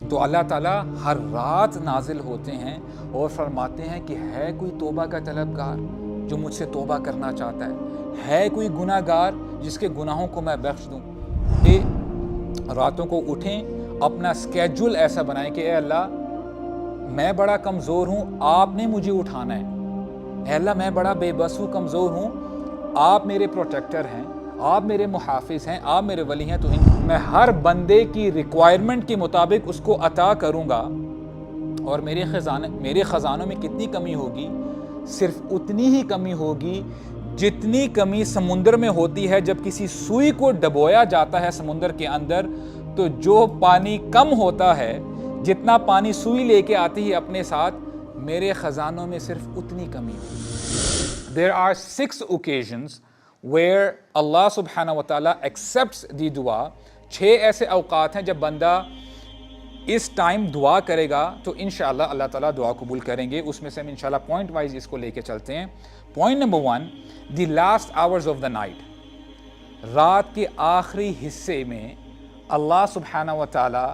تو اللہ تعالیٰ ہر رات نازل ہوتے ہیں اور فرماتے ہیں کہ ہے کوئی توبہ کا طلبگار جو مجھ سے توبہ کرنا چاہتا ہے کوئی گناہ گار جس کے گناہوں کو میں بخش دوں. کہ راتوں کو اٹھیں، اپنا اسکیجول ایسا بنائیں کہ اے اللہ میں بڑا کمزور ہوں، آپ نے مجھے اٹھانا ہے. اے اللہ میں بڑا بے بس ہوں، کمزور ہوں، آپ میرے پروٹیکٹر ہیں، آپ میرے محافظ ہیں، آپ میرے ولی ہیں. تو میں ہر بندے کی ریکوائرمنٹ کے مطابق اس کو عطا کروں گا. اور میرے خزانوں میں کتنی کمی ہوگی؟ صرف اتنی ہی کمی ہوگی جتنی کمی سمندر میں ہوتی ہے جب کسی سوئی کو ڈبویا جاتا ہے سمندر کے اندر. تو جو پانی کم ہوتا ہے، جتنا پانی سوئی لے کے آتی ہے اپنے ساتھ، میرے خزانوں میں صرف اتنی کمی ہوگی. There are 6 occasions where Allah subhanahu wa ta'ala accepts the دعا. 6 ایسے اوقات ہیں جب بندہ اس ٹائم دعا کرے گا تو انشاءاللہ اللہ تعالیٰ دعا قبول کریں گے. اس میں سے ہم انشاءاللہ پوائنٹ وائز اس کو لے کے چلتے ہیں. Point number 1، the last hours of the night. رات کے آخری حصے میں اللہ سبحانہ و تعالیٰ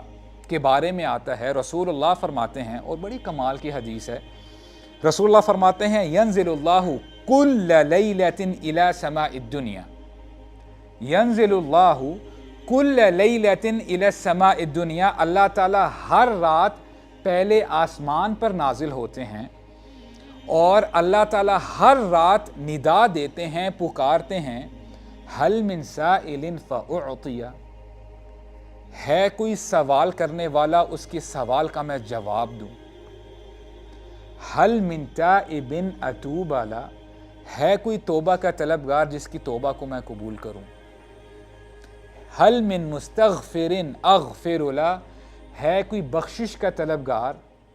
کے بارے میں آتا ہے. رسول اللہ فرماتے ہیں، اور بڑی کمال کی حدیث ہے، رسول اللہ فرماتے ہیں ینزل اللہ کل لیلۃ الی سماء الدنیا. ینزل اللہ کل لیلۃ الی سماء الدنیا. اللہ تعالیٰ ہر رات پہلے آسمان پر نازل ہوتے ہیں اور اللہ تعالیٰ ہر رات ندا دیتے ہیں، پکارتے ہیں، حل من سائل فأعطی. ہے کوئی سوال کرنے والا، اس کے سوال کا میں جواب دوں. حل من تائب اتوب له. ہے کوئی توبہ کا طلبگار جس کی توبہ کو میں قبول کروں. حل من مستغفر اغفر له. ہے کوئی بخشش کا طلبگار،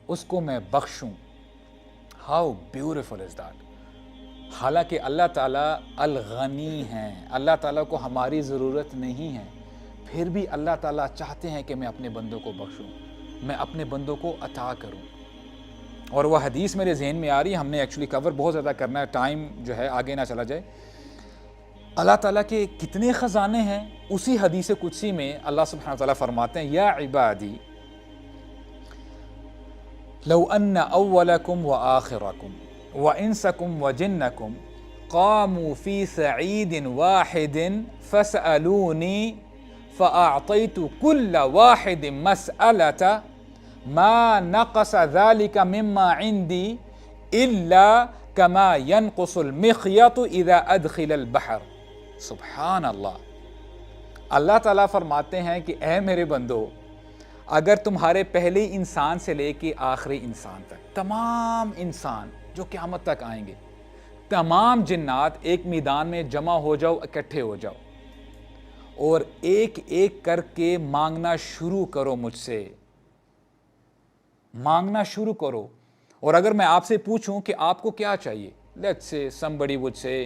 اس کو میں بخشوں. How beautiful is that. حالانکہ اللہ تعالیٰ الغنی ہیں، اللہ تعالیٰ کو ہماری ضرورت نہیں ہے، پھر بھی اللہ تعالیٰ چاہتے ہیں کہ میں اپنے بندوں کو بخشوں، میں اپنے بندوں کو عطا کروں. اور وہ حدیث میرے ذہن میں آ رہی ہے، ہم نے ایکچولی کور بہت زیادہ کرنا ہے، ٹائم جو ہے آگے نہ چلا جائے. اللہ تعالیٰ کے کتنے خزانے ہیں. اسی حدیث قدسی میں اللہ سبحانہ وتعالیٰ فرماتے ہیں یا عبادی لو ان اولکم وآخرکم وانسکم وجنکم قاموا فی صعید واحد فسألونی فأعطیت کل واحد مسألة ما نقص ذلك مما عندي الا كما ينقص المخيط اذا ادخل البحر. سبحان اللہ. اللہ تعالیٰ فرماتے ہیں کہ اے میرے بندو، اگر تمہارے پہلے انسان سے لے کے آخری انسان تک، تمام انسان جو قیامت تک آئیں گے، تمام جنات ایک میدان میں جمع ہو جاؤ، اکٹھے ہو جاؤ اور ایک ایک کر کے مانگنا شروع کرو، مجھ سے مانگنا شروع کرو. اور اگر میں آپ سے پوچھوں کہ آپ کو کیا چاہیے، let's say somebody would say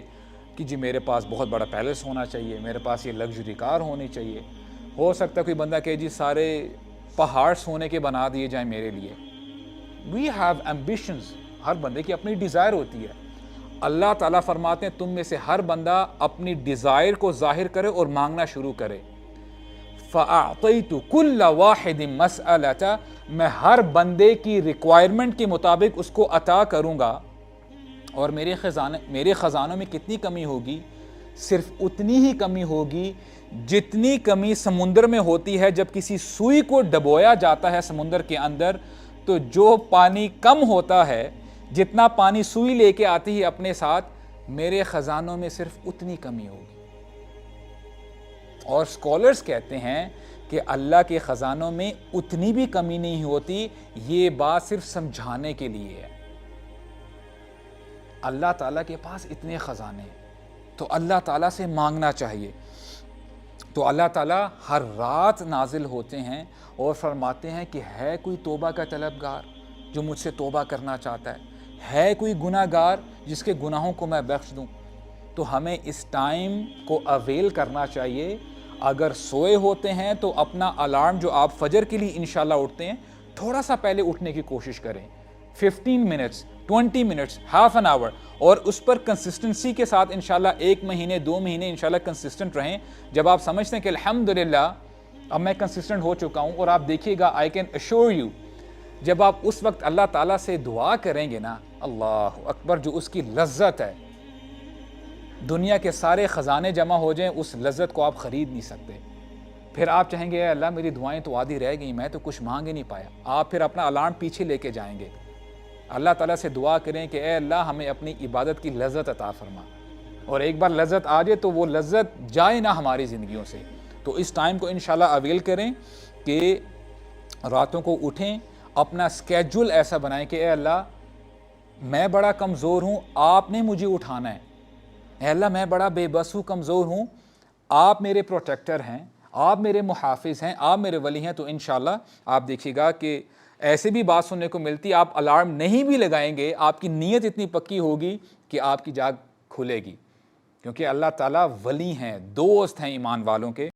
کہ جی میرے پاس بہت بڑا پیلس ہونا چاہیے، میرے پاس یہ لگژری کار ہونی چاہیے. ہو سکتا ہے کوئی بندہ کہ جی سارے پہاڑ سونے کے بنا دیے جائیں میرے لیے. We have ambitions. ہر بندے کی اپنی ڈیزائر ہوتی ہے. اللہ تعالیٰ فرماتے ہیں تم میں سے ہر بندہ اپنی ڈیزائر کو ظاہر کرے اور مانگنا شروع کرے. فَأَعْطَيْتُ كُلَّ وَاحِدٍ مَسْأَلَةً. میں ہر بندے کی ریکوائرمنٹ کے مطابق اس کو عطا کروں گا. اور میرے خزانوں میں کتنی کمی ہوگی؟ صرف اتنی ہی کمی ہوگی جتنی کمی سمندر میں ہوتی ہے جب کسی سوئی کو ڈبویا جاتا ہے سمندر کے اندر. تو جو پانی کم ہوتا ہے، جتنا پانی سوئی لے کے آتی ہے اپنے ساتھ، میرے خزانوں میں صرف اتنی کمی ہوگی. اور اسکالرز کہتے ہیں کہ اللہ کے خزانوں میں اتنی بھی کمی نہیں ہوتی. یہ بات صرف سمجھانے کے لیے ہے. اللہ تعالیٰ کے پاس اتنے خزانے ہیں تو اللہ تعالیٰ سے مانگنا چاہیے. تو اللہ تعالیٰ ہر رات نازل ہوتے ہیں اور فرماتے ہیں کہ ہے کوئی توبہ کا طلبگار جو مجھ سے توبہ کرنا چاہتا ہے کوئی گناہ گار جس کے گناہوں کو میں بخش دوں. تو ہمیں اس ٹائم کو اویل کرنا چاہیے. اگر سوئے ہوتے ہیں تو اپنا الارم جو آپ فجر کے لیے انشاءاللہ اٹھتے ہیں، تھوڑا سا پہلے اٹھنے کی کوشش کریں. 15 minutes, 20 minutes, half an hour, اور اس پر کنسسٹنسی کے ساتھ انشاءاللہ 1 مہینے 2 مہینے انشاءاللہ کنسسٹنٹ رہیں. جب آپ سمجھتے ہیں کہ الحمدللہ اب میں کنسسٹنٹ ہو چکا ہوں، اور آپ دیکھیے گا آئی کین ایشور یو جب آپ اس وقت اللہ تعالیٰ سے دعا کریں گے نا، اللہ اکبر، جو اس کی لذت ہے، دنیا کے سارے خزانے جمع ہو جائیں اس لذت کو آپ خرید نہیں سکتے۔ پھر آپ چاہیں گے اے اللہ میری دعائیں تو آدھی رہ گئیں، میں تو کچھ مانگ ہی نہیں پایا۔ آپ پھر اپنا الارم پیچھے لے کے جائیں گے، اللہ تعالیٰ سے دعا کریں کہ اے اللہ ہمیں اپنی عبادت کی لذت عطا فرما، اور ایک بار لذت آ جائے تو وہ لذت جائے نہ ہماری زندگیوں سے۔ تو اس ٹائم کو انشاءاللہ اویل کریں کہ راتوں کو اٹھیں، اپنا اسکیجول ایسا بنائیں کہ اے اللہ میں بڑا کمزور ہوں، آپ نے مجھے اٹھانا ہے، اے اللہ میں بڑا بے بس ہوں، کمزور ہوں، آپ میرے پروٹیکٹر ہیں، آپ میرے محافظ ہیں، آپ میرے ولی ہیں۔ تو انشاءاللہ آپ دیکھیے گا کہ ایسے بھی بات سننے کو ملتی، آپ الارم نہیں بھی لگائیں گے، آپ کی نیت اتنی پکی ہوگی کہ آپ کی جاگ کھلے گی، کیونکہ اللہ تعالیٰ ولی ہیں، دوست ہیں ایمان والوں کے۔